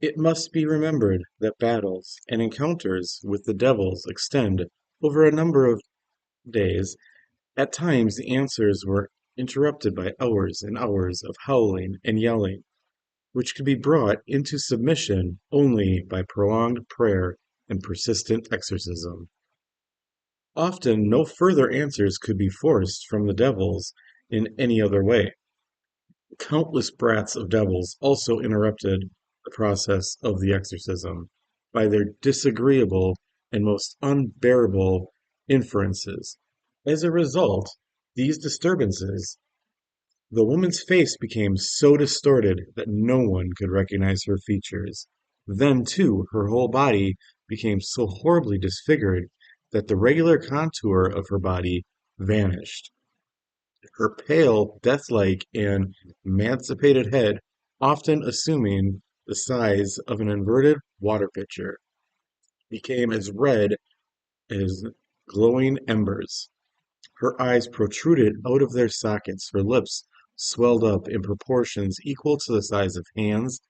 It must be remembered that battles and encounters with the devils extend over a number of days. At times the answers were interrupted by hours and hours of howling and yelling, which could be brought into submission only by prolonged prayer and persistent exorcism. Often no further answers could be forced from the devils in any other way. Countless brats of devils also interrupted the process of the exorcism by their disagreeable and most unbearable inferences. As a result, these disturbances, the woman's face became so distorted that no one could recognize her features. Then, too, her whole body became so horribly disfigured that the regular contour of her body vanished. Her pale, death-like, and emaciated head, often assuming the size of an inverted water pitcher, became as red as glowing embers. Her eyes protruded out of their sockets, her lips swelled up in proportions equal to the size of hands,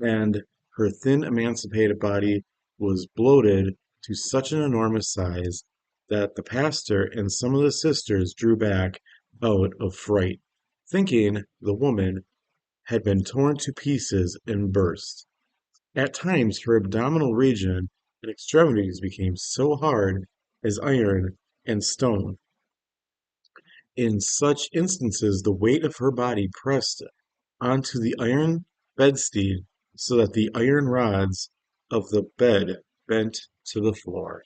and her thin, emaciated body was bloated to such an enormous size that the pastor and some of the sisters drew back out of fright, thinking the woman had been torn to pieces and burst. At times her abdominal region and extremities became so hard as iron and stone. In such instances the weight of her body pressed onto the iron bedstead so that the iron rods of the bed bent to the floor.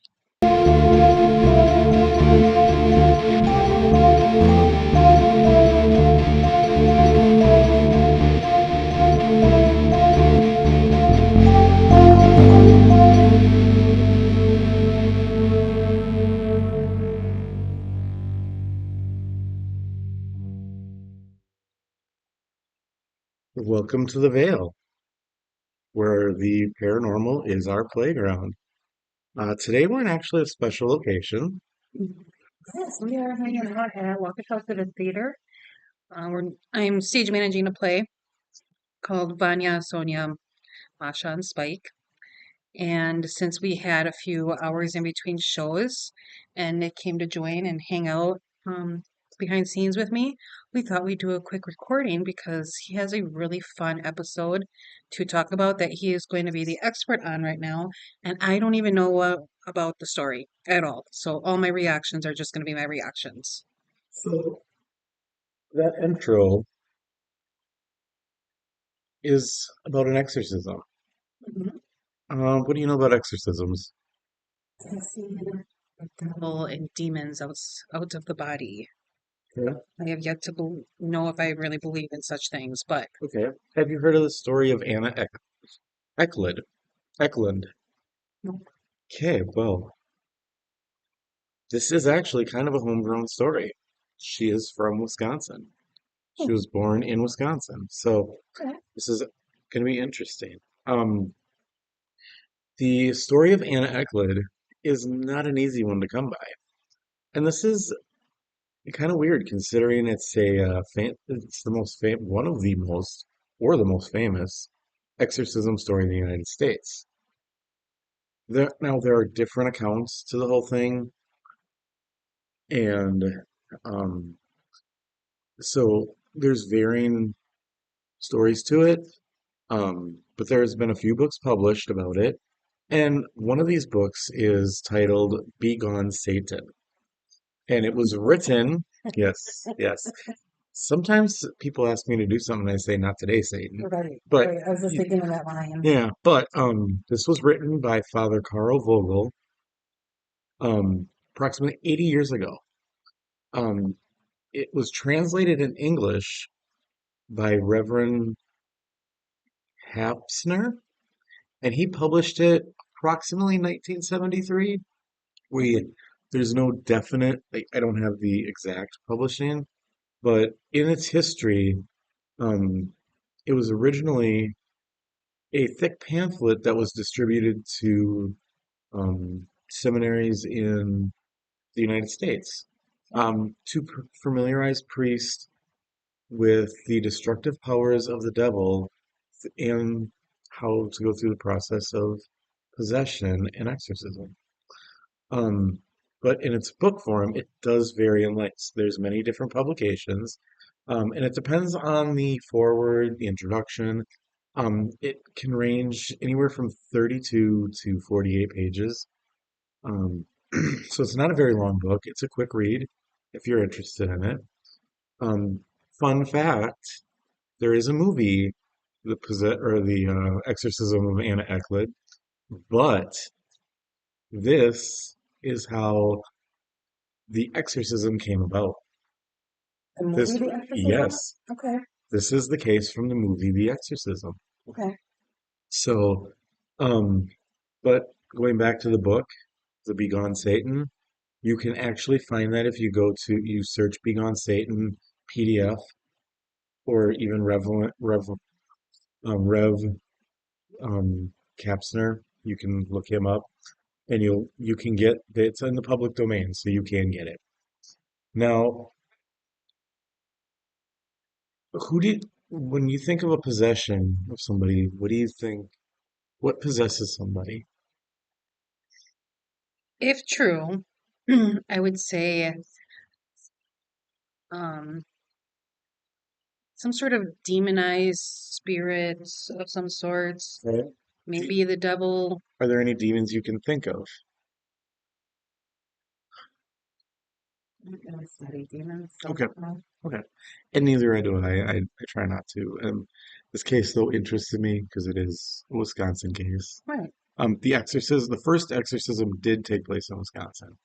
Welcome to the Vale, where the paranormal is our playground. Today we're in actually a special location. Yes, we are hanging out at Waukesha to the Theater. I'm stage managing a play called Vanya, Sonia, Masha, and Spike. And since we had a few hours in between shows and Nick came to join and hang out behind scenes with me, we thought we'd do a quick recording because he has a really fun episode to talk about that he is going to be the expert on right now. And I don't even know about the story at all. So all my reactions are just going to be my reactions. So that intro is about an exorcism. Mhm. What do you know about exorcisms? Devil and demons out of the body. Okay. I have yet to know if I really believe in such things, but Okay. Have you heard of the story of Anna Ecklund? Ecklund. Okay, well, this is actually kind of a homegrown story. She is from Wisconsin. She was born in Wisconsin. So okay. this is going to be interesting. Um, the story of Anna Ecklund is not an easy one to come by. And this is kind of weird considering it's the one of the most or the most famous exorcism story in the United States. Now there are different accounts to the whole thing, and um, so there's varying stories to it. But there's been a few books published about it, and one of these books is titled "Be Gone, Satan," and it was written. Yes, yes. Sometimes people ask me to do something, and I say, "Not today, Satan." Right, But right. I was just thinking of that line. yeah, but this was written by Father Carl Vogel, approximately 80 years ago. Um, it was translated in English by Reverend Hapsner, and he published it approximately 1973. We There's no definite, I don't have the exact publishing, but in its history, um, it was originally a thick pamphlet that was distributed to seminaries in the United States to familiarize priests with the destructive powers of the devil and how to go through the process of possession and exorcism. Um, but in its book form, it does vary in lengths. There's many different publications, and it depends on the foreword, the introduction. It can range anywhere from 32 to 48 pages. Um, so it's not a very long book. It's a quick read if you're interested in it. Um, Fun fact, there is a movie, the Exorcism of Anna Ecklund, but this is how the exorcism came about. The movie This, The Exorcism? yes, Okay, this is the case from the movie The Exorcism. okay. So, um, but going back to the book, The Begone Satan, you can actually find that if you search Begone Satan PDF or even Rev Kapsner. You can look him up, and you can get it's in the public domain, so you can get it. Now, when you think of a possession of somebody, what do you think? What possesses somebody? If true, I would say um, some sort of demonized spirit of some sorts. Right? Do- Maybe the devil. Are there any demons you can think of? I'm not gonna study demons, so I Okay, don't know. okay. And neither do I. I try not to. This case though interested me because it is a Wisconsin case. Right. The first exorcism did take place in Wisconsin.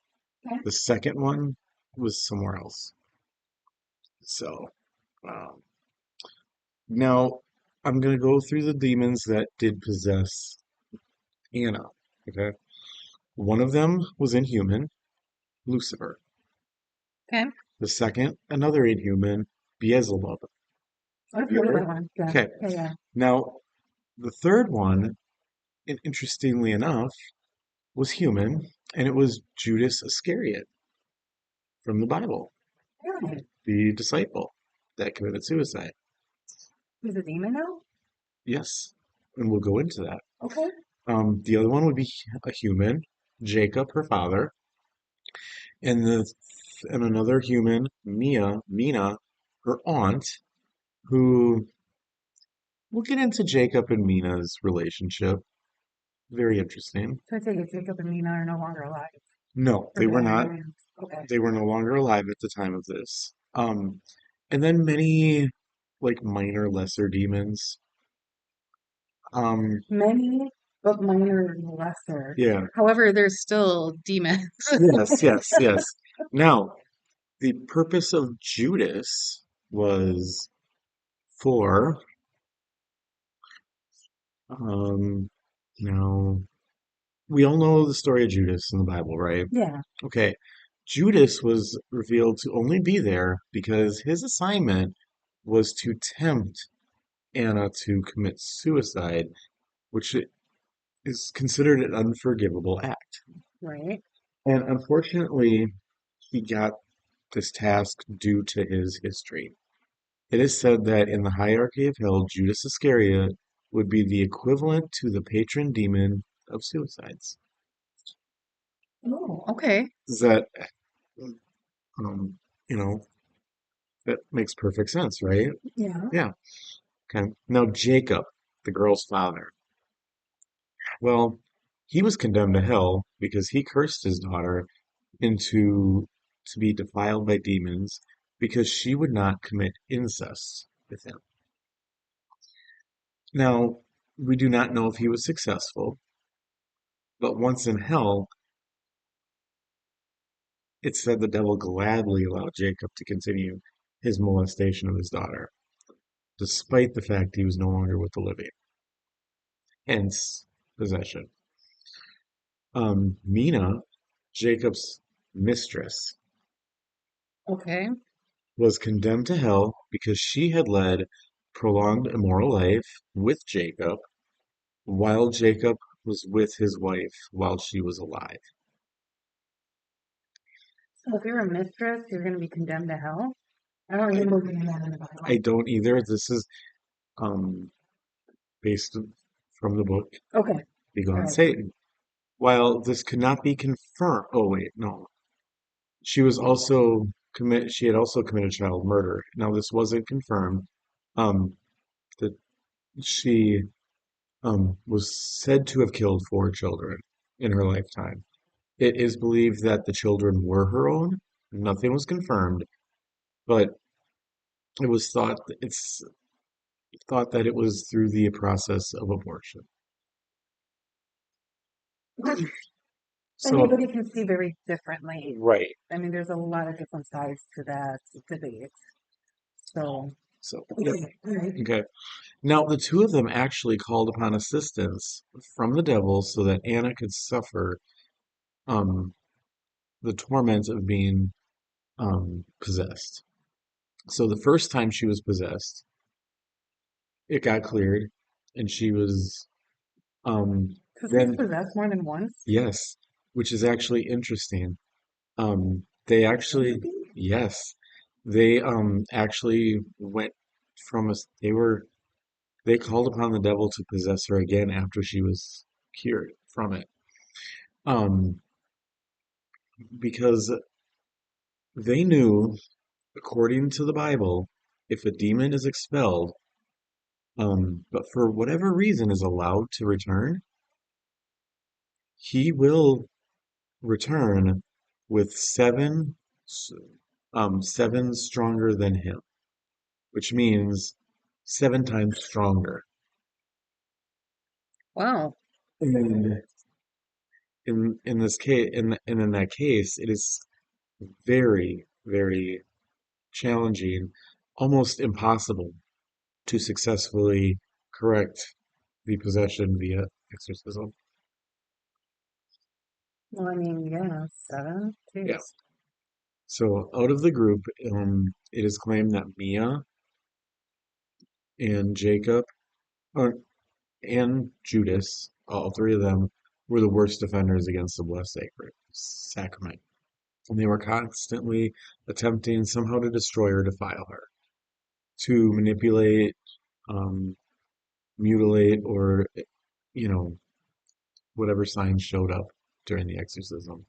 Okay. The second one was somewhere else. So, um, now I'm gonna go through the demons that did possess Anna. Okay. One of them was inhuman, Lucifer. Okay. The second, another inhuman, Beelzebub. I've Have you heard of that heard? one. Yeah. Okay. Yeah. Yeah. Now, the third one, interestingly enough, was human, and it was Judas Iscariot from the Bible, Really? the disciple that committed suicide. He's a demon now? Yes, and we'll go into that. Okay. The other one would be a human, Jacob, her father, and another human, Mina, her aunt, who we'll get into Jacob and Mina's relationship. Very interesting. So I take it Jacob and Mina are no longer alive. No, Or they did were I not. marry him? Okay. They were no longer alive at the time of this. And then many like minor lesser demons. Um, Many, but minor and lesser. yeah, However, there's still demons. yes. Now, the purpose of Judas was for um now we all know the story of Judas in the Bible, right? Yeah. Okay. Judas was revealed to only be there because his assignment was to tempt Anna to commit suicide, which is considered an unforgivable act. Right. And unfortunately, he got this task due to his history. It is said that in the hierarchy of hell, Judas Iscariot would be the equivalent to the patron demon of suicides. Oh, okay. Is that, um, you know, that makes perfect sense, right? Yeah. Yeah. Okay. Now, Jacob, the girl's father, well, he was condemned to hell because he cursed his daughter into to be defiled by demons because she would not commit incest with him. Now, we do not know if he was successful, but once in hell, it said the devil gladly allowed Jacob to continue his molestation of his daughter, despite the fact he was no longer with the living, hence possession. Mina, Jacob's mistress, Okay. was condemned to hell because she had led prolonged immoral life with Jacob while Jacob was with his wife while she was alive. So if you're a mistress, you're going to be condemned to hell? I don't remember reading that in the I Bible. don't either. This is um, based from the book Okay. All Begone right. Satan. While this could not be confirmed, oh wait, no, she had also committed child murder. Now this wasn't confirmed. Um, that she was said to have killed four children in her lifetime. It is believed that the children were her own. Nothing was confirmed, but it's thought that it was through the process of abortion. So, Anybody can see very differently. right. I mean, there's a lot of different sides to that debate. So, So, yeah. okay. All right. Okay. Now, the two of them actually called upon assistance from the devil so that Anna could suffer um, the torment of being possessed. So, the first time she was possessed, it got cleared, and she was So she's then possessed more than once? yes, which is actually interesting. They actually Really? yes, they actually went from us. They called upon the devil to possess her again after she was cured from it. Um, because they knew, according to the Bible, if a demon is expelled, but for whatever reason is allowed to return, he will return with seven stronger than him, which means seven times stronger. Wow. And in this case, in that case, it is very, very challenging, almost impossible to successfully correct the possession via exorcism. Well, I mean, yeah, seven. Yeah. Jeez. So out of the group, it is claimed that Mia and Jacob, or, and Judas, all three of them, were the worst offenders against the blessed sacrament. And they were constantly attempting somehow to destroy or defile her, to manipulate, um, mutilate, or, you know, whatever signs showed up during the exorcism.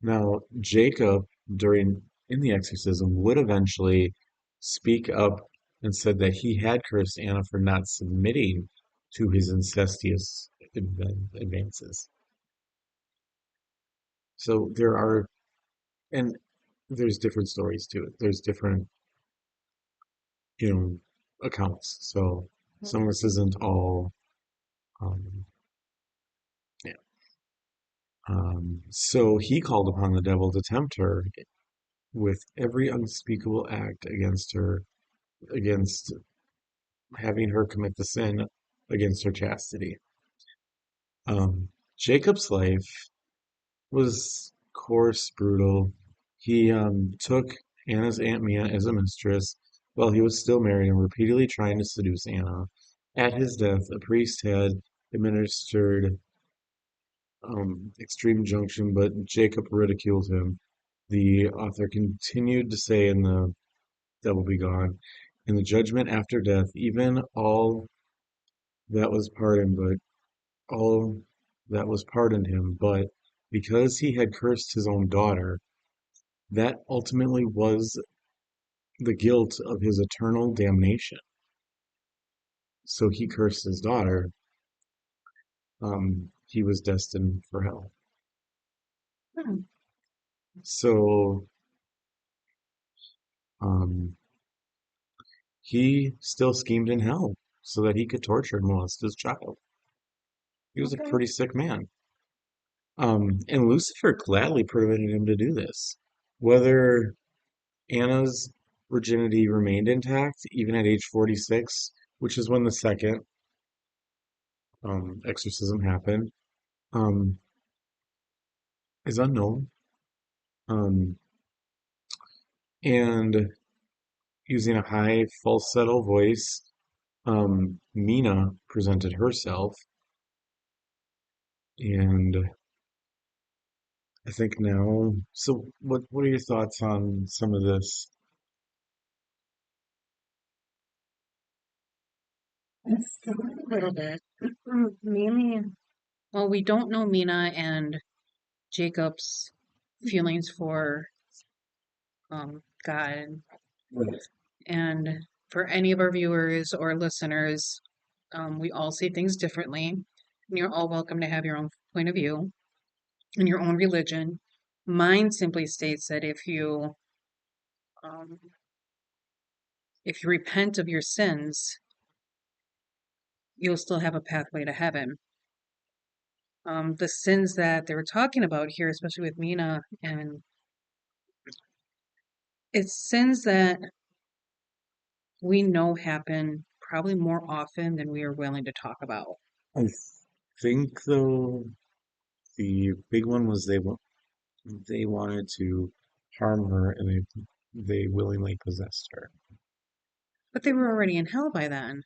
Now, Jacob, in the exorcism, would eventually speak up and said that he had cursed Anna for not submitting to his incestuous advances. So and there's different stories to it. There's different, you know, accounts. So some of this isn't all, um, yeah. So he called upon the devil to tempt her with every unspeakable act against her, against having her commit the sin against her chastity. Um, Jacob's life was coarse, brutal. He took Anna's Aunt Mia as a mistress while he was still married and repeatedly trying to seduce Anna. At his death, a priest had administered extreme injunction, but Jacob ridiculed him. The author continued to say in the Devil Be Gone, in the judgment after death, even that was pardoned, but all that was pardoned him, but because he had cursed his own daughter, that ultimately was the guilt of his eternal damnation. So he cursed his daughter. He was destined for hell. Hmm. So um, he still schemed in hell so that he could torture and molest his child. He was a Okay. pretty sick man. And Lucifer gladly permitted him to do this. Whether Anna's virginity remained intact even at age 46, which is when the second exorcism happened, um, is unknown. Um, and using a high falsetto voice, Mina presented herself, and I think now. So, what are your thoughts on some of this? A little bit. Mainly, well, we don't know Mina and Jacob's feelings for God. Right. And for any of our viewers or listeners, we all see things differently. And you're all welcome to have your own point of view and your own religion. Mine simply states that um, if you repent of your sins, you'll still have a pathway to heaven. The sins that they were talking about here, especially with Mina, and it's sins that we know happen probably more often than we are willing to talk about. I think though the big one was they wanted to harm her and they willingly possessed her. But they were already in hell by then.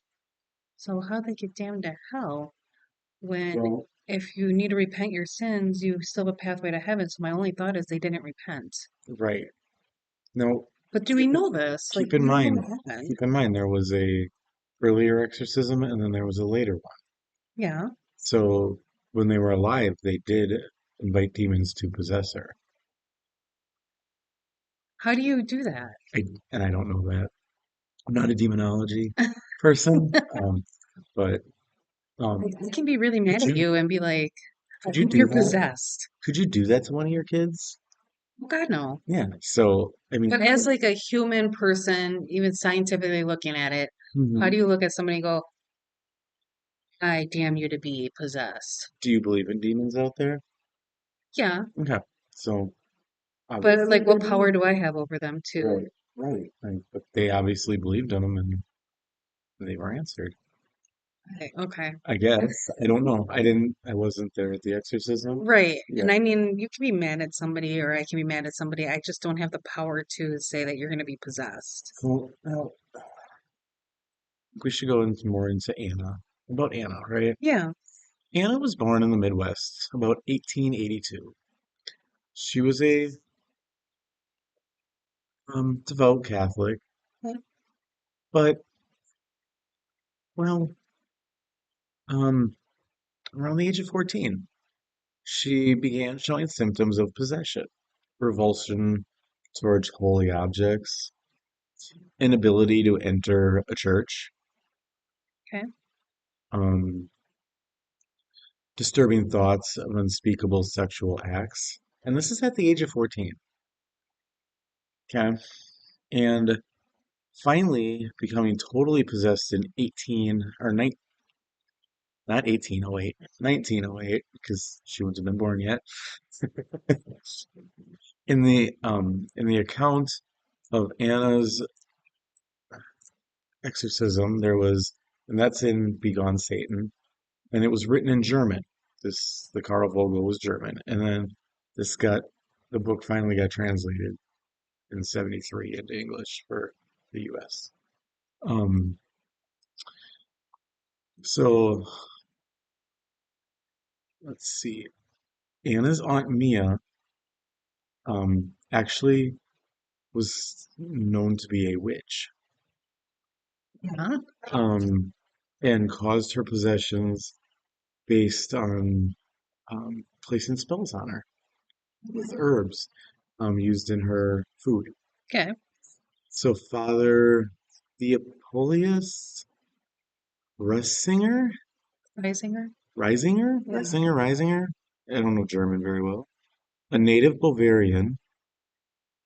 So how they get damned to hell when Well, if you need to repent your sins, you still have a pathway to heaven. So my only thought is they didn't repent. right. Now, But do we keep know this? Like keep in we know mind, what happened. keep in mind there was a earlier exorcism and then there was a later one. Yeah. So when they were alive, they did invite demons to possess her. How do you do that? I, and I don't know that. I'm not a demonology person, but Like, um, I can be really mad could at you you and be like, I could you think do you're that? possessed. Could you do that to one of your kids? Oh God, no. Yeah. So I mean, But as like a human person, even scientifically looking at it, how mhm. do you look at somebody and go, I damn you to be possessed? Do you believe in demons out there? Yeah. Okay. So But obviously like they what power believe. do I have over them too? Right. Right. But they obviously believed in them and they were answered. Okay. I guess. I don't know. I wasn't there at the exorcism. Right. Yeah. And I mean, you can be mad at somebody or I can be mad at somebody. I just don't have the power to say that you're going to be possessed. So now we should go into more into Anna. About Anna, right? Yeah. Anna was born in the Midwest about 1882. She was a devout Catholic, but well, um, around the age of 14, she began showing symptoms of possession, revulsion towards holy objects, inability to enter a church, Okay. um, disturbing thoughts of unspeakable sexual acts. And this is at the age of 14. Okay. And finally becoming totally possessed in 18 or 9, not 1808, 1908, because she wouldn't have been born yet. In the account of Anna's exorcism, there was, and that's in Begone Satan, and it was written in German. The Carl Vogel was German, and then this got the book finally got translated in '73 into English for the U.S. Um, so let's see. Anna's Aunt Mia actually was known to be a witch, Yeah. um, and caused her possessions based on placing spells on her with herbs used in her food. Okay. So Father Theopolius Russinger, Reisinger? Yeah. Reisinger. I don't know German very well. A native Bavarian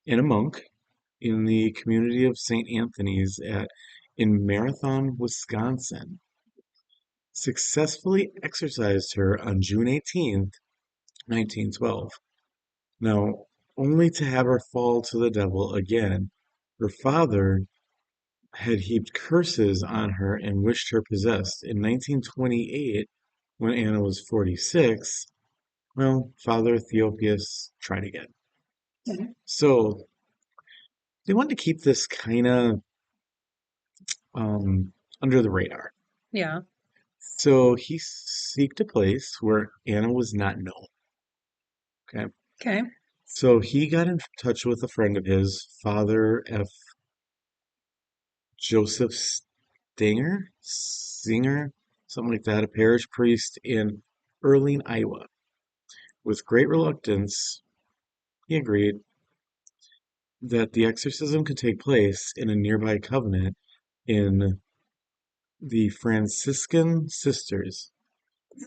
and a monk in the community of St. Anthony's in Marathon, Wisconsin, successfully exorcised her on June 18th, 1912. Now, only to have her fall to the devil again. Her father had heaped curses on her and wished her possessed. In 1928, when Anna was 46, well, Father Theopius tried again. So they wanted to keep this kind of um, under the radar. Yeah. So he seeked a place where Anna was not known. Okay. Okay. So he got in touch with a friend of his, Father F. Joseph Singer, something like that, a parish priest in Earling, Iowa. With great reluctance, he agreed that the exorcism could take place in a nearby convent in the Franciscan Sisters.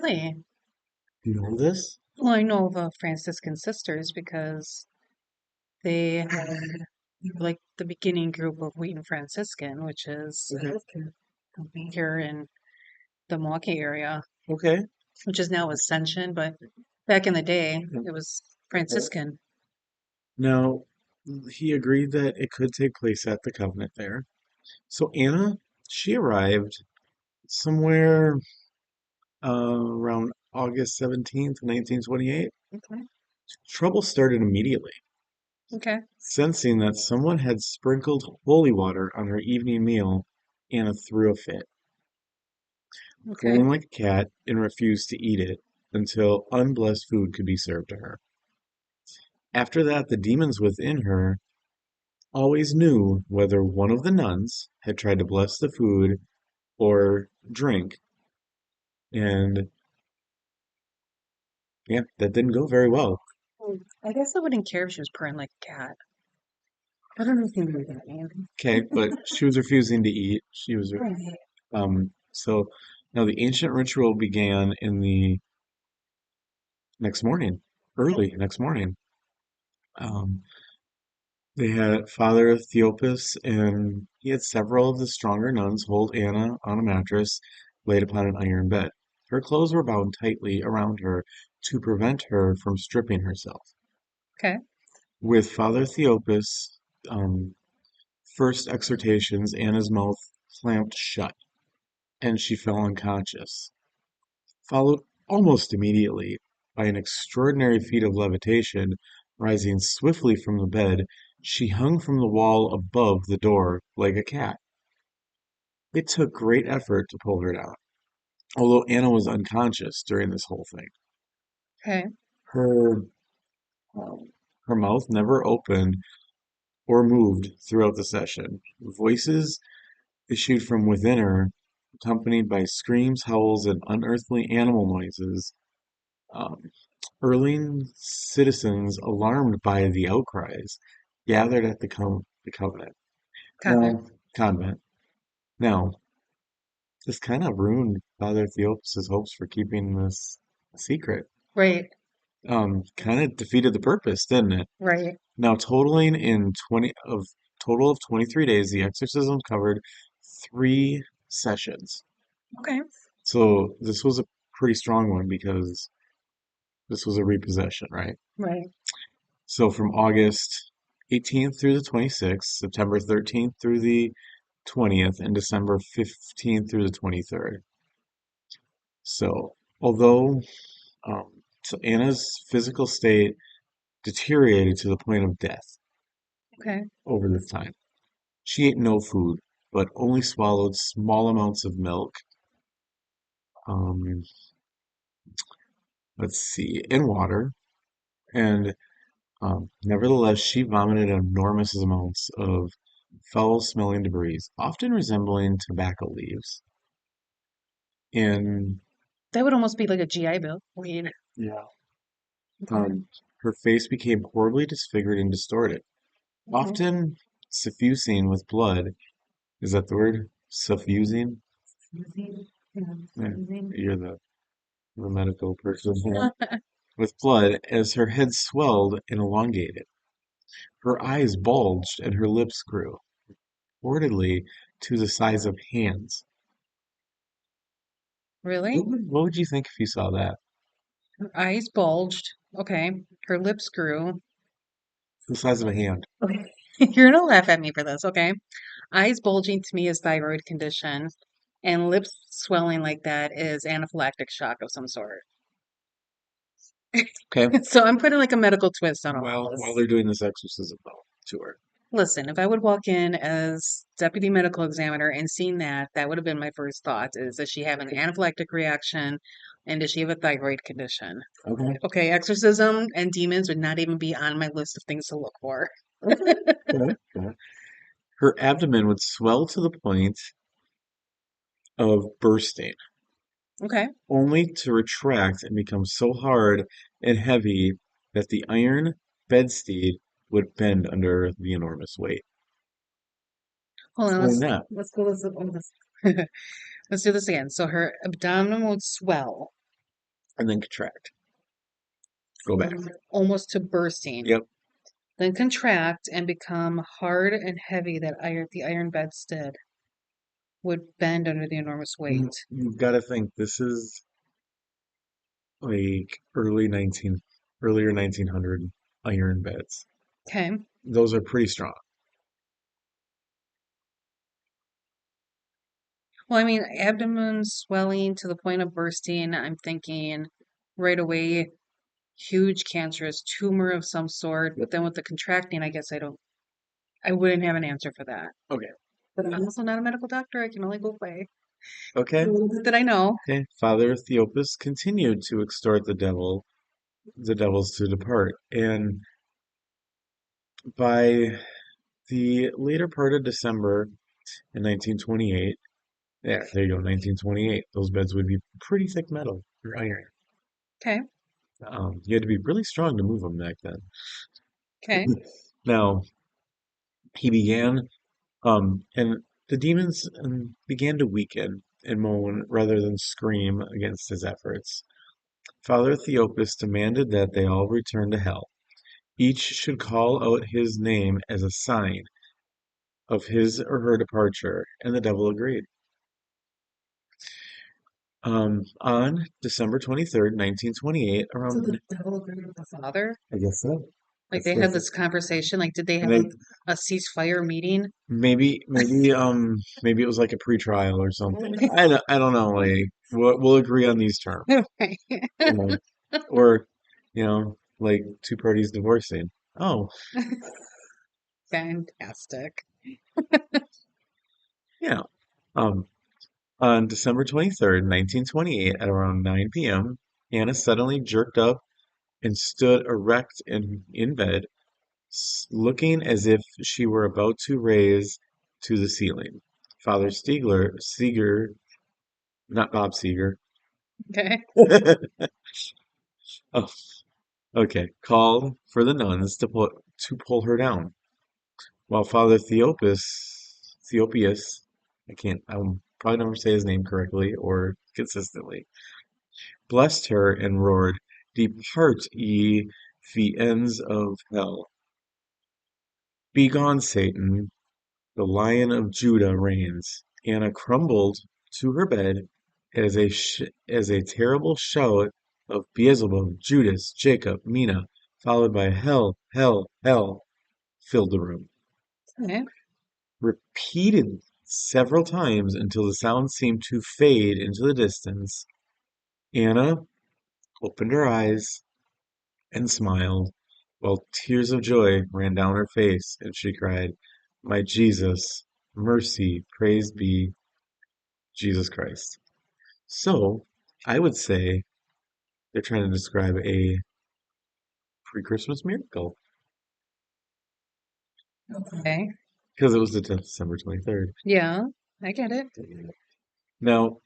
Really? You know this? Well, I know the Franciscan sisters because they had like the beginning group of Wheaton Franciscan, which is Okay. here in the Milwaukee area, Okay. which is now Ascension, but back in the day, Okay. it was Franciscan. Now, he agreed that it could take place at the convent there. So Anna, she arrived somewhere around August 17th, 1928. Okay. Trouble started immediately. Okay. Sensing that someone had sprinkled holy water on her evening meal, Anna threw a fit, Okay. growling like a cat, and refused to eat it until unblessed food could be served to her. After that, the demons within her always knew whether one of the nuns had tried to bless the food or drink, and yeah, that didn't go very well. I guess I wouldn't care if she was purring like a cat. I don't even know what that means. Okay, but she was refusing to eat. Right. So now the ancient ritual began in the next morning, early next morning. Um, they had Father Theopus, and he had several of the stronger nuns hold Anna on a mattress laid upon an iron bed. Her clothes were bound tightly around her to prevent her from stripping herself. Okay. With Father Theopus' um, first exhortations, Anna's mouth clamped shut, and she fell unconscious, followed almost immediately by an extraordinary feat of levitation. Rising swiftly from the bed, she hung from the wall above the door like a cat. It took great effort to pull her down, although Anna was unconscious during this whole thing. Okay. Her her mouth never opened or moved throughout the session. Voices issued from within her, accompanied by screams, howls, and unearthly animal noises. Um, Early citizens, alarmed by the outcries, gathered at the covenant. Convent. Now, convent. Now, this kind of ruined Father Theopus's hopes for keeping this a secret. Right. Kind of defeated the purpose, didn't it? Right. Now, totaling in 23 days, the exorcism covered 3 sessions. Okay. So this was a pretty strong one because this was a repossession, right? Right. So from August 18th through the 26th, September 13th through the 20th, and December 15th through the 23rd. So although so Anna's physical state deteriorated to the point of death Okay. over this time, she ate no food, but only swallowed small amounts of milk. Um, let's see, and water, and nevertheless, she vomited enormous amounts of foul-smelling debris, often resembling tobacco leaves. And That would almost be like a GI Bill. Weed. yeah, Okay. um, her face became horribly disfigured and distorted, Okay. often suffusing with blood. Is that the word? Suffusing? Using. Yeah. Yeah, Using. you're the medical person here. With blood, as her head swelled and elongated. Her eyes bulged and her lips grew, reportedly to the size of hands. Really? What would you think if you saw that? Her eyes bulged. Okay. Her lips grew. The size of a hand. Okay. You're gonna laugh at me for this, okay? Eyes bulging to me is thyroid condition, and lips swelling like that is anaphylactic shock of some sort. Okay. So I'm putting like a medical twist on all While of while this. they're doing this exorcism though to her. Listen, if I would walk in as deputy medical examiner and seen that, that would have been my first thought is, does she have an anaphylactic reaction and does she have a thyroid condition? Okay. Okay, exorcism and demons would not even be on my list of things to look for. Okay. Okay. Okay. Her abdomen would swell to the point of bursting, Okay. only to retract and become so hard and heavy that the iron bedstead would bend under the enormous weight. Hold on, Explain that, let's go let's do this again. So her abdomen would swell, and then contract. Go back. almost to bursting, Yep. then contract and become hard and heavy that the iron bedstead would bend under the enormous weight. You've got to think this is like earlier 1900 iron beds. Okay. Those are pretty strong. Well, I mean, abdomen swelling to the point of bursting, I'm thinking right away, huge cancerous tumor of some sort. But then with the contracting, I guess I wouldn't have an answer for that. Okay. But I'm also not a medical doctor. I can only go by Okay. the little bit that I know. Okay. Father Theopus continued to extort the devils to depart, and by the later part of December in 1928, yeah, there you go, 1928, those beds would be pretty thick metal or iron. Okay. You had to be really strong to move them back then. Okay. Now, he began, and the demons began to weaken and moan rather than scream against his efforts. Father Theopus demanded that they all return to hell. Each should call out his name as a sign of his or her departure, and the devil agreed. On December 23rd, 1928, So around, the devil agreed with the father? I guess so. Like they had this conversation, like did they And have a ceasefire meeting? maybe it was like a pretrial or something. I don't know. Like we'll agree on these terms, Right. you know, or like two parties divorcing. Oh, Fantastic. yeah. Um, on December 23rd, 1928, at around 9 p.m., Anna suddenly jerked up and stood erect in bed, looking as if she were about to raise to the ceiling. Father Seeger, not Bob Seeger. Okay. Oh, okay. Called for the nuns to pull her down, while Father Theopius, I'll probably never say his name correctly or consistently, blessed her and roared, "Depart, ye fiends of hell! Begone, Satan! The Lion of Judah reigns." Anna crumbled to her bed as a terrible shout of Beelzebub, Judas, Jacob, Mina, followed by "Hell, hell, hell," filled the room. Okay. Repeated several times until the sound seemed to fade into the distance, Anna opened her eyes and smiled, while tears of joy ran down her face, and she cried, "My Jesus, mercy, praise be Jesus Christ." So, I would say they're trying to describe a pre-Christmas miracle Okay. because it was the December 23rd. Yeah, I get it. Now,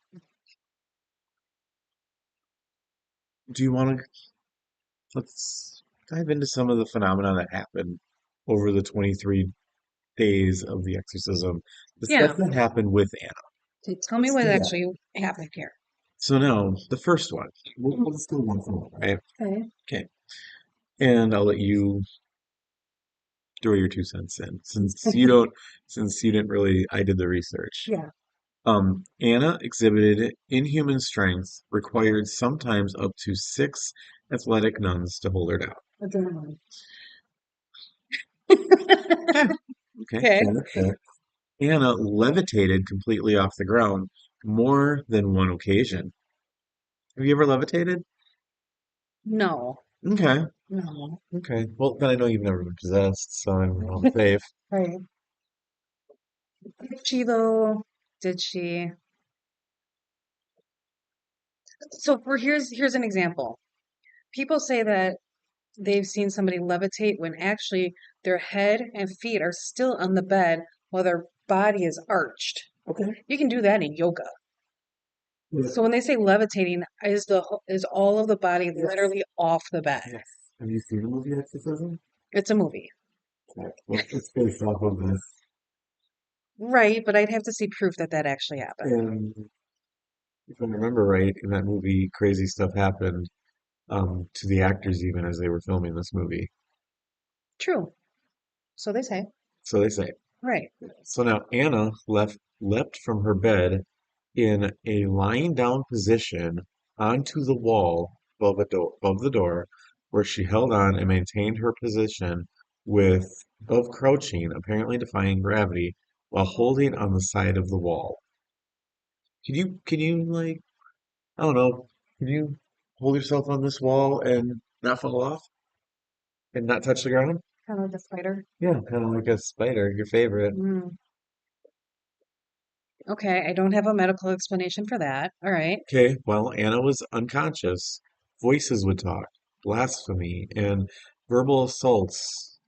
do you want to let's dive into some of the phenomena that happened over the 23 days of the exorcism, the stuff Yeah. that happened with Anna. So tell me what actually happened here. So now, the first one. We'll just go one for one, right? Okay. Okay. And I'll let you throw your 2 cents in, since you didn't really, I did the research. Yeah. Anna exhibited inhuman strength, required sometimes up to 6 athletic nuns to hold her down. Adrenaline. Yeah. Okay. Okay. Fair. Anna levitated completely off the ground more than one occasion. Have you ever levitated? No. Okay. No. Okay. Well, then I know you've never been possessed, so I'm safe. Right. Did she though? Did she? So here's an example. People say that they've seen somebody levitate when actually their head and feet are still on the bed while their body is arched. Okay. You can do that in yoga. So when they say levitating, is all of the body literally off the bed? Yes. Have you seen the movie Exorcism? It's a movie. Okay. Well, it's based off of this. Right, but I'd have to see proof that that actually happened. And if I remember right, in that movie, crazy stuff happened to the actors even as they were filming this movie. True. So they say. So they say. Right. So now Anna leapt from her bed in a lying down position onto the wall above the door, where she held on and maintained her position with both crouching, apparently defying gravity, while holding on the side of the wall. Can you like, I don't know, can you hold yourself on this wall and not fall off and not touch the ground? Kind of like a spider. Yeah, kind of like a spider, your favorite. Mm, okay, I don't have a medical explanation for that. All right. Okay, well, Anna was unconscious. Voices would talk, blasphemy, and verbal assaults,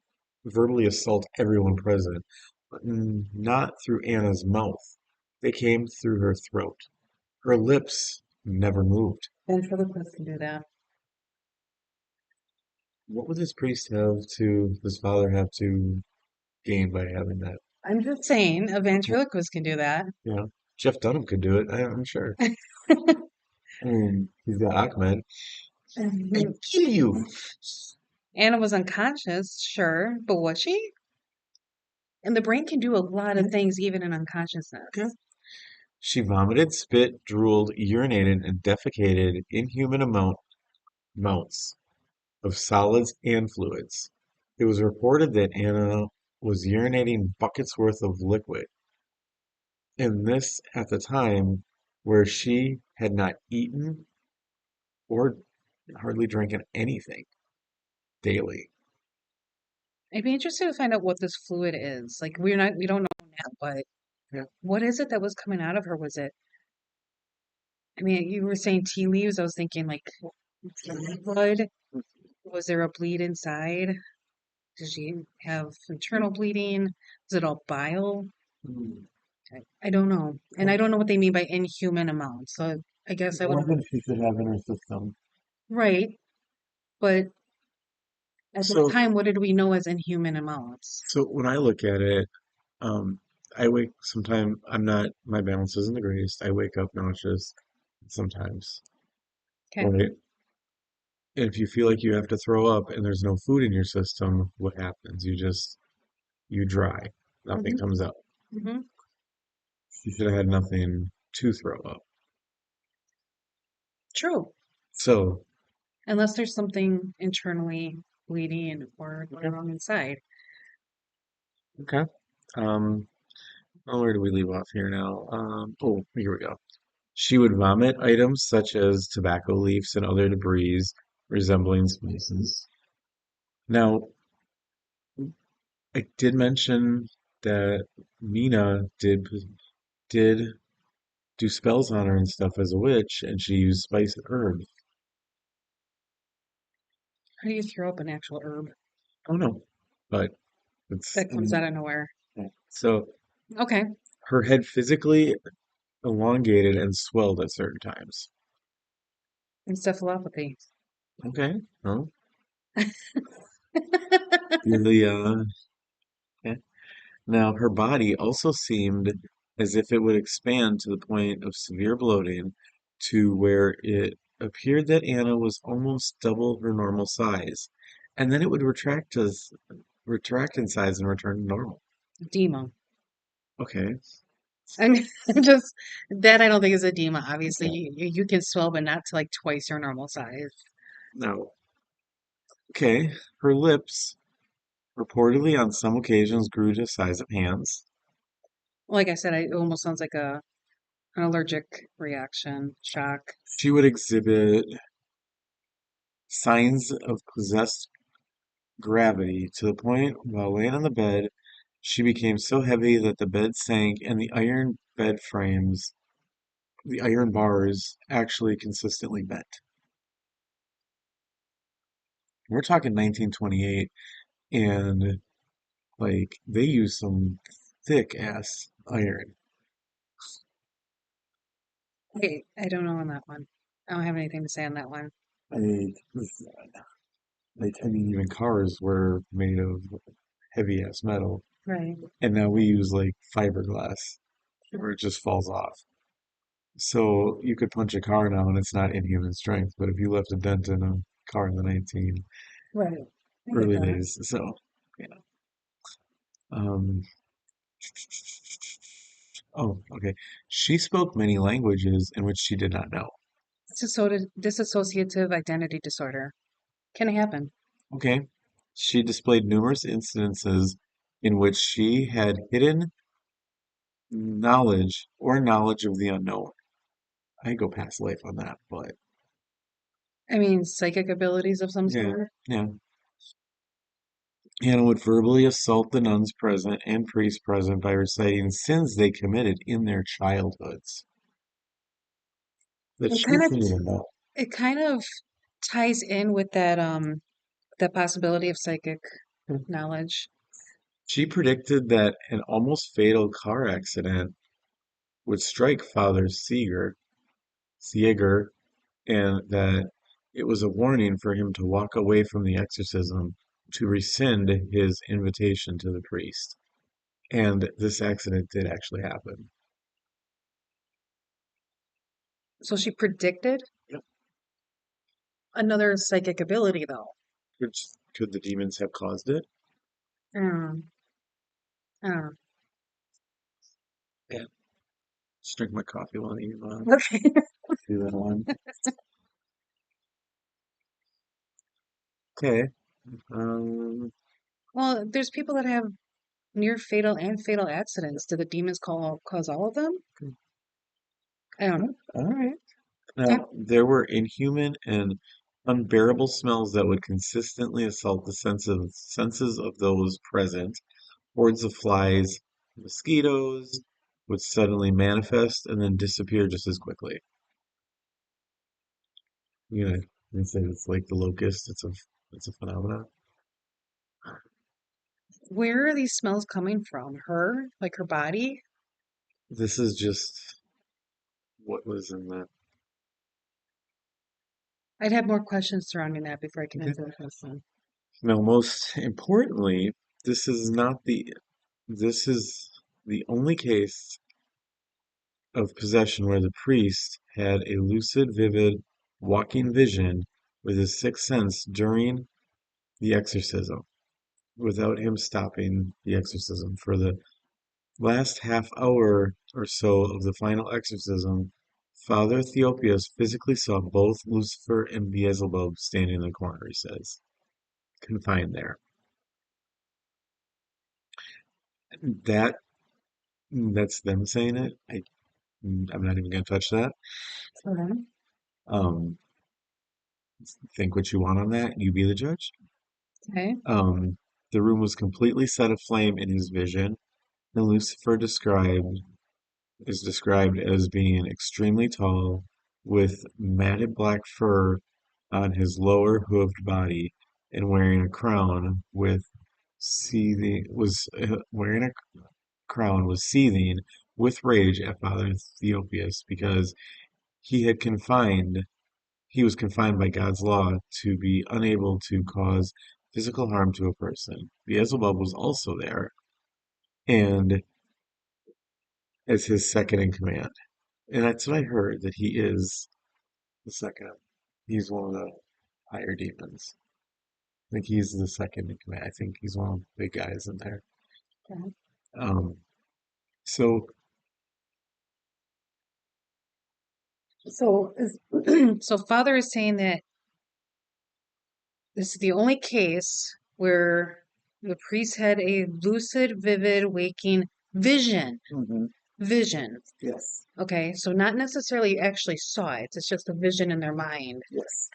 verbally assault everyone present, but not through Anna's mouth. They came through her throat. Her lips never moved. Ventriloquists can do that. What would this father have to gain by having that? I'm just saying, a ventriloquist can do that. You know, Jeff Dunham could do it, I'm sure. I mean, he's got Ahmed. I kill you. Anna was unconscious, sure, but was she? And the brain can do a lot of things even in Okay. unconsciousness. She vomited, spit, drooled, urinated, and defecated inhuman amounts of solids and fluids. It was reported that Anna was urinating buckets worth of liquid, and this at the time where she had not eaten or hardly drinking anything daily. I'd be interested to find out what this fluid is. Like we don't know now, but Yeah. what is it that was coming out of her? I mean, you were saying tea leaves. I was thinking like blood. Was there a bleed inside? Did she have internal bleeding? Was it all bile? Hmm. I don't know. And I don't know what they mean by inhuman amounts. So I guess I would, More than she should have in her system. right. But at the So, time, what did we know as inhuman amounts? so when I look at it, um, I wake sometime. I'm not. My balance isn't the greatest. I wake up nauseous sometimes. Okay. Right. And if you feel like you have to throw up and there's no food in your system, what happens? You dry. Nothing Hmm. comes up. Hmm. You should have had nothing to throw up. True. So, Unless there's something internally bleeding or going okay. wrong inside. Okay. Um, where do we leave off here now? Oh, here we go. She would vomit items such as tobacco leaves and other debris resembling spices. Now, I did mention that Mina did do spells on her and stuff as a witch, and she used spice herbs. How do you throw up an actual herb Oh no, but it's that comes out of nowhere? so Okay. her head physically elongated and swelled at certain times. Encephalopathy. Okay, well, you're the okay. Now her body also seemed as if it would expand to the point of severe bloating, to where it appeared that Anna was almost double her normal size, and then it would retract in size and return to normal. Edema. Okay, I mean, just that I don't think is edema. Obviously, okay. you can swell, but not to like twice your normal size. Now, okay, her lips reportedly on some occasions grew to the size of hands. Like I said, it almost sounds like an allergic reaction, shock. She would exhibit signs of possessed gravity to the point while laying on the bed, she became so heavy that the bed sank and the iron bars, actually consistently bent. We're talking 1928, and like they used some thick ass iron. Wait, I don't know on that one. I don't have anything to say on that one. I, I mean, even cars were made of heavy ass metal, Right. and now we use like fiberglass where it just falls off. So you could punch a car now and it's not inhuman strength, but if you left a dent in a car in the 19 Right. I get early that. days, so yeah. Um, oh, okay. She spoke many languages in which she did not know. Dissociative identity disorder can happen. Okay. She displayed numerous incidences in which she had hidden knowledge of the unknown. I go past life on that, but I mean, psychic abilities of some yeah, sort. yeah. Hannah would verbally assault the nuns present and priests present by reciting sins they committed in their childhoods that It she kind of couldn't even know. it kind of ties in with that possibility of psychic knowledge. She predicted that an almost fatal car accident would strike Father Seeger, and that it was a warning for him to walk away from the exorcism to rescind his invitation to the priest. And this accident did actually happen. So she predicted Yep. another psychic ability, though. Could the demons have caused it? Um, uh, Yeah. Just drink my coffee while you okay. do that one. Okay. Um, Well, there's people that have near fatal and fatal accidents. Do the demons cause all of them? I don't know. all right. Yeah. Now, there were inhuman and unbearable smells that would consistently assault the senses of those present. Hordes of flies, mosquitoes would suddenly manifest and then disappear just as quickly. You say it's like the locust. It's a phenomenon. Where are these smells coming from? Her? Like her body? This is just what was in the. I'd have more questions surrounding that before I can Okay. answer the question. Now, most importantly, this is not the. This is the only case of possession where the priest had a lucid, vivid, walking vision with his sixth sense during the exorcism, without him stopping the exorcism. For the last half hour or so of the final exorcism, Father Theopius physically saw both Lucifer and Beelzebub standing in the corner, he says, confined there. That that's them saying it. I'm not even gonna touch that. Okay. Um, think what you want on that. You be the judge. Okay. Um, the room was completely set aflame in his vision, and Lucifer is described as being extremely tall, with matted black fur on his lower hooved body, and wearing a crown with seething was wearing a crown was seething with rage at Father Theopius because he had confined he was confined by God's law to be unable to cause physical harm to a person. Beelzebub was also there, and as his second in command. And that's what I heard, that he is the second. He's one of the higher demons. I think he's the second in command. I think he's one of the big guys in there. Okay. Um, so So is so father is saying that this is the only case where the priest had a lucid, vivid, waking vision. mhm, Vision. yes, Okay, so not necessarily actually saw it, it's just a vision in their mind yes,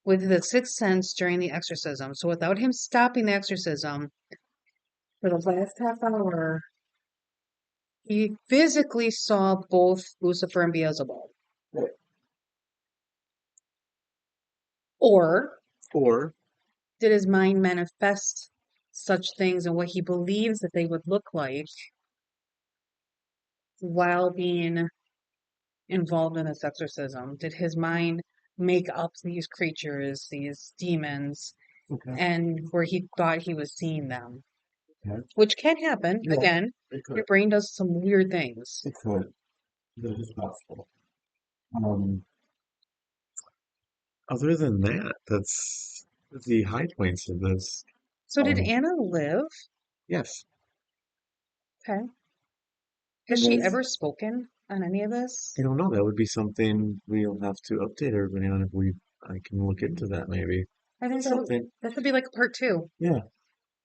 with the sixth sense during the exorcism. So without him stopping the exorcism for the last half hour, he physically saw both Lucifer and Beelzebub. right. Or Or did his mind manifest such things and what he believes that they would look like while being involved in this exorcism? Did his mind make up these creatures, these demons, Okay. and where he thought he was seeing them? Okay. Which can happen. Yeah, Again, it your could. brain does some weird things. It could. That is possible. Um, Other than that, that's the high points of this. So did Um, Anna live? yes. Okay. Has And she there's, ever spoken on any of this? I don't know, that would be something we'll have to update everybody on if I can look into that maybe. I think Something. that would be like a part two. Yeah.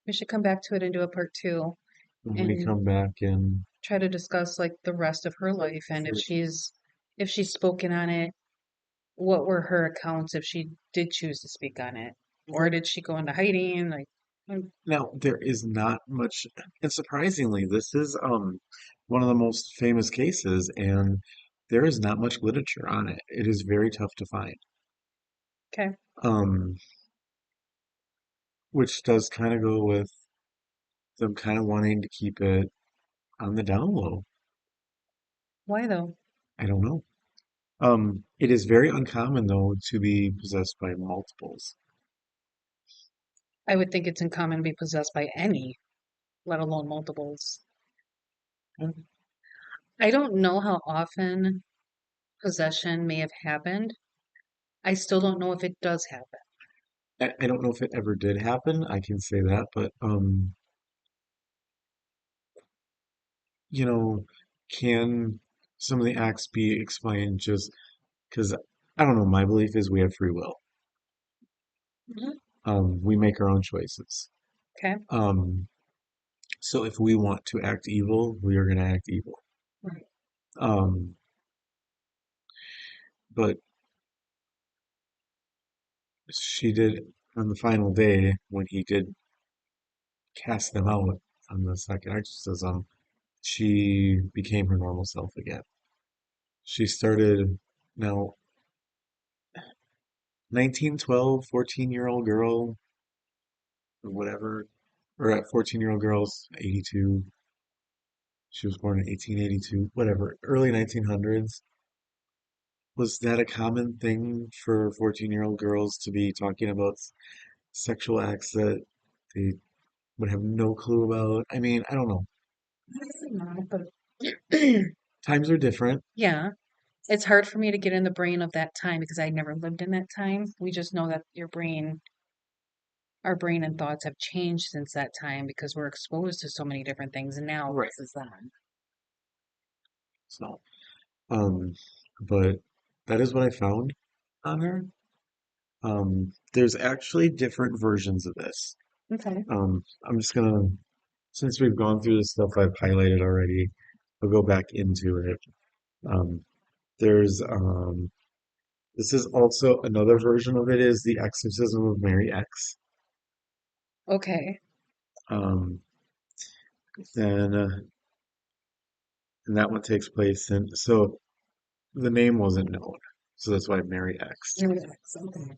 We should come back to it and do a part two When we and come back and try to discuss like the rest of her life and if she's spoken on it, what were her accounts if she did choose to speak on it? Or okay. did she go into hiding? Like, Now there is not much, and surprisingly, this is one of the most famous cases, and there is not much literature on it. It is very tough to find. okay, Um, which does kind of go with them kind of wanting to keep it on the down low. why though? I don't know. It is very uncommon though to be possessed by multiples. I would think it's uncommon to be possessed by any, let alone multiples. I don't know how often possession may have happened. I still don't know if it does happen. I don't know if it ever did happen. I can say that, but you know, can some of the acts be explained just because I don't know. My belief is we have free will. Mhm. We make our own choices. Okay. Um, so if we want to act evil, we are going to act evil. Right. Um, but she did on the final day when he did cast them out on the second exorcism, she became her normal self again. She started now 1912, 14-year-old girl or whatever, or at 14-year-old girls, 82. She was born in 1882, whatever, early 1900s. Was that a common thing for 14-year-old girls to be talking about sexual acts that they would have no clue about? I mean, I don't know. Obviously not, but Times are different. yeah, it's hard for me to get in the brain of that time because I never lived in that time. We just know that our brain and thoughts have changed since that time because we're exposed to so many different things and now Right. this is on. So, um, but that is what I found on her. There's actually different versions of this. Okay. I'm just gonna, since we've gone through the stuff I've highlighted already, I'll go back into it. Um, there's this is also another version of it is the Exorcism of Mary X. Okay. Um, then and that one takes place in so the name wasn't known, so that's why Mary X. Relax, okay.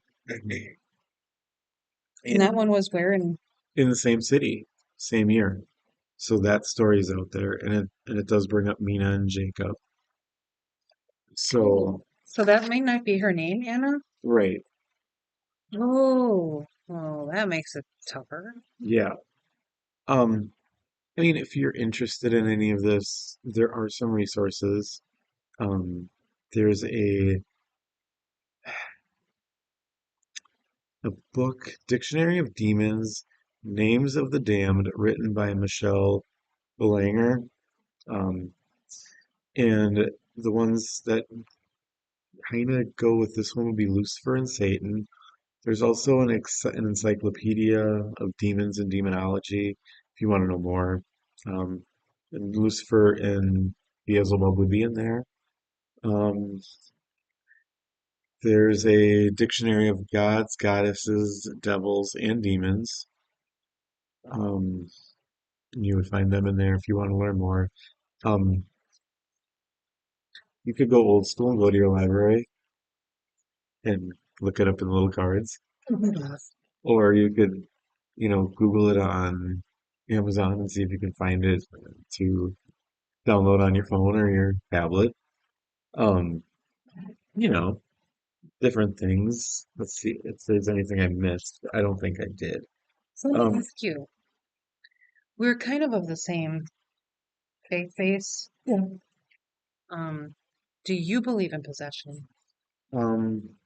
In And that one was where in in the same city, same year. So that story is out there, and it does bring up Mina and Jacob. So so that might not be her name, Anna? right, Oh, well, that makes it tougher. yeah. Um, I mean, if you're interested in any of this, there are some resources. Um, there's a book, Dictionary of Demons, Names of the Damned, written by Michelle Belanger. Um, and the ones that kind of go with this one would be Lucifer and Satan. There's also an encyclopedia of demons and demonology, if you want to know more. Um, and Lucifer and Beelzebub would be in there. Um, there's a dictionary of gods, goddesses, devils, and demons. Um, you would find them in there if you want to learn more. Um, you could go old school and go to your library and look it up in little cards, or you could, Google it on Amazon and see if you can find it to download on your phone or your tablet. Um, you know, different things. Let's see if there's anything I missed. I don't think I did. So let me Um, ask you, we're kind of the same faith base. yeah. Um, do you believe in possession? Um,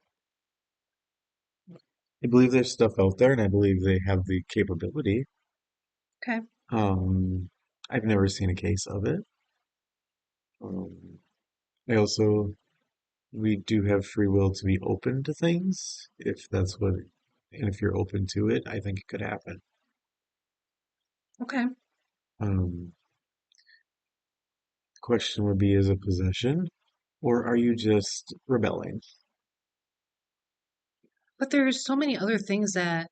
I believe there's stuff out there, and I believe they have the capability. Okay. Um, I've never seen a case of it. Um, I also, we do have free will to be open to things, if that's what, and if you're open to it, I think it could happen. Okay. Um, question would be, is it possession, or are you just rebelling? But there's so many other things that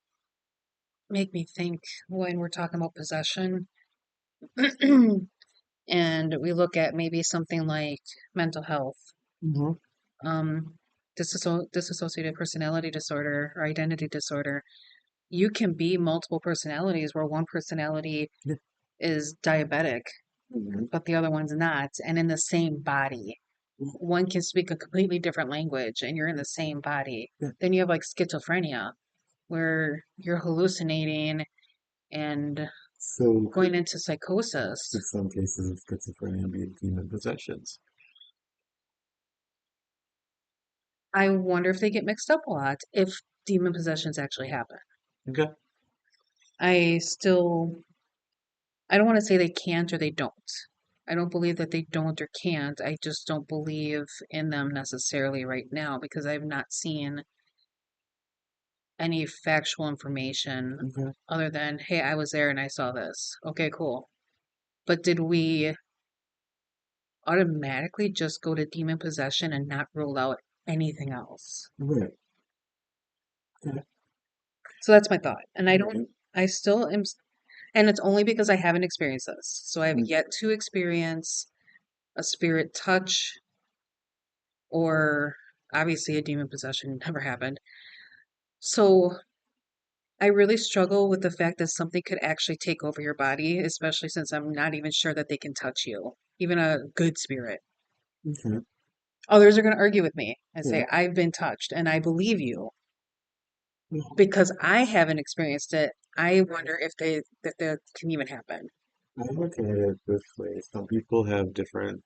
make me think when we're talking about possession. And we look at maybe something like mental health, Hmm. um, dissociative personality disorder or identity disorder. You can be multiple personalities where one personality Yeah. is diabetic, Mhm. but the other one's not, and in the same body. One can speak a completely different language and you're in the same body. Yeah. Then you have like schizophrenia, where you're hallucinating and So going into could psychosis. some cases of schizophrenia be demon possessions? I wonder if they get mixed up a lot if demon possessions actually happen. Okay. I still, I don't want to say they can't or they don't. I don't believe that they don't or can't. I just don't believe in them necessarily right now because I've not seen any factual information Okay. other than, hey, I was there and I saw this. Okay, cool. But did we automatically just go to demon possession and not rule out anything else? Right. Okay. So that's my thought. And I don't, Right. I still am, and it's only because I haven't experienced this. So I have Mm. yet to experience a spirit touch or obviously a demon possession never happened. So I really struggle with the fact that something could actually take over your body, especially since I'm not even sure that they can touch you, even a good spirit. Okay. Others are going to argue with me and Yeah. say, I've been touched and I believe you. Well, Because I haven't experienced it, I wonder if that can even happen. I look at it this way. Some people have different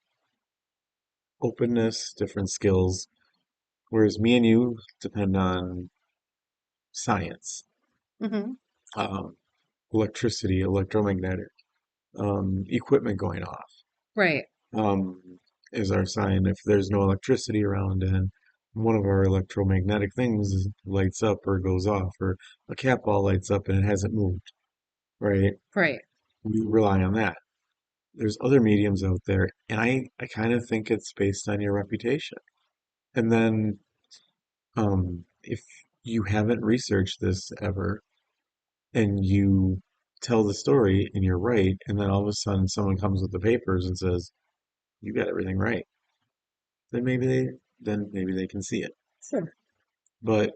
openness, different skills, whereas me and you depend on science, Hmm. um, electricity, electromagnetic, equipment going off, Right, um, is our sign. If there's no electricity around and one of our electromagnetic things lights up or goes off, or a cat ball lights up and it hasn't moved, right? right. We rely on that. There's other mediums out there, and I kind of think it's based on your reputation. And then, if you haven't researched this ever and you tell the story and you're right, and then all of a sudden someone comes with the papers and says, you got everything right, then maybe they can see it. Sure. But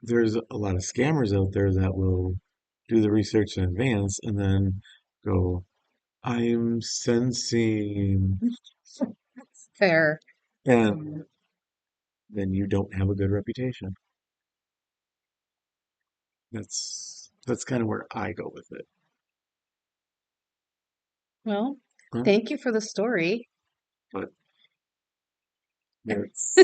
there's a lot of scammers out there that will do the research in advance and then go, I'm sensing, Fair. and then you don't have a good reputation. That's kind of where I go with it. Well, Huh? thank you for the story. But that's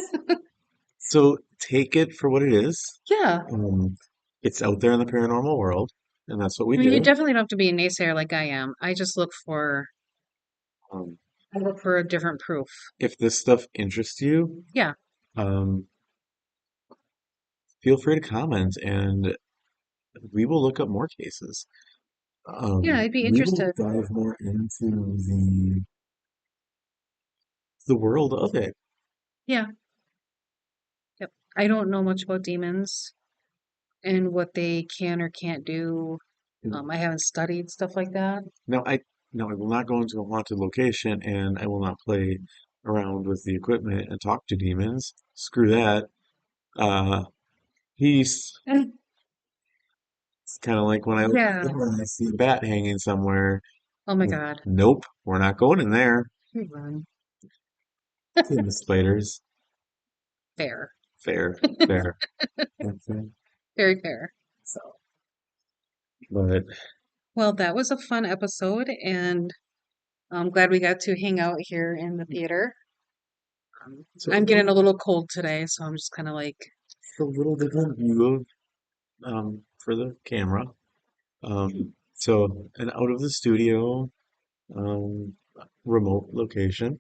so take it for what it is. Yeah. Um, it's out there in the paranormal world, and that's what we I mean, you do. definitely don't have to be a naysayer like I am. I just Um, look for a different proof. if this stuff interests you, Yeah. um, feel free to comment, and we will look up more cases. Yeah, I'd be We will interested. dive more into the world of it. Yeah. Yep. I don't know much about demons and what they can or can't do. I haven't studied stuff like that. Now, I will not go into a haunted location, and I will not play around with the equipment and talk to demons. Screw that. Uh, peace. And It's kind of like when I open the yeah. door and I see a bat hanging somewhere. Oh my God. Nope, we're not going in there. Run. Seeing the spiders. Fair. Fair, fair. That's it. Very fair. So, but Well, that was a fun episode, and I'm glad we got to hang out here in the theater. so I'm getting a little cold today, so I'm just kind of like, it's a little different view of for the camera. So an out of the studio um remote location.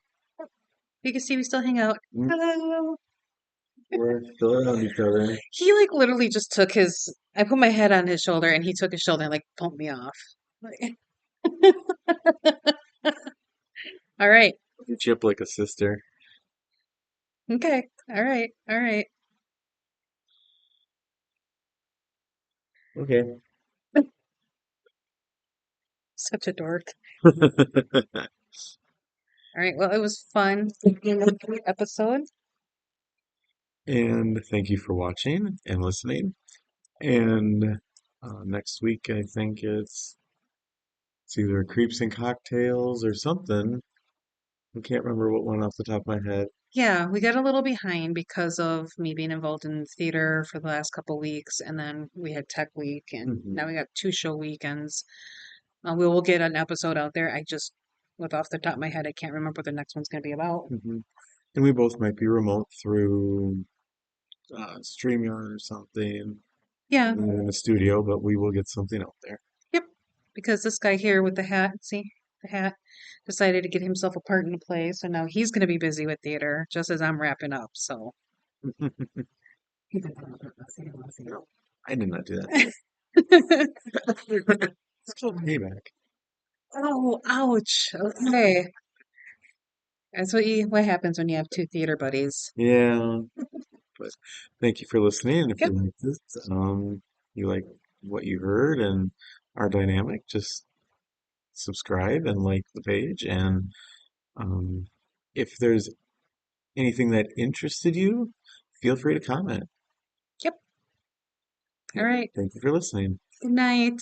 you can see we still hang out. Mm, Hello. we're still around each other. He like literally just took his, I put my head on his shoulder and he took his shoulder and like pumped me off. Like, all right. You chip like a sister. Okay. All right. All right. Okay. Such a dork. All right. Well, it was fun being a great episode. And thank you for watching and listening. And next week, I think it's either Creeps and Cocktails or something. I can't remember what one off the top of my head. Yeah, we got a little behind because of me being involved in theater for the last couple weeks, and then we had tech week, and Hmm. now we got two show weekends. We will get an episode out there. I just, with off the top of my head, I can't remember what the next one's going to be about. Hmm. And we both might be remote through StreamYard or something Yeah, in the studio, but we will get something out there. yep. Because this guy here with the hat, see, the hat, decided to get himself a part in the play, so now he's going to be busy with theater just as I'm wrapping up. So, I did not do that. Payback. oh, ouch. Okay, that's what happens when you have two theater buddies. Yeah, but thank you for listening. And if Yep, you like this, you like what you heard and our dynamic, just subscribe and like the page. And um, if there's anything that interested you, feel free to comment. yep. All Yep. right. Thank you for listening. Good night.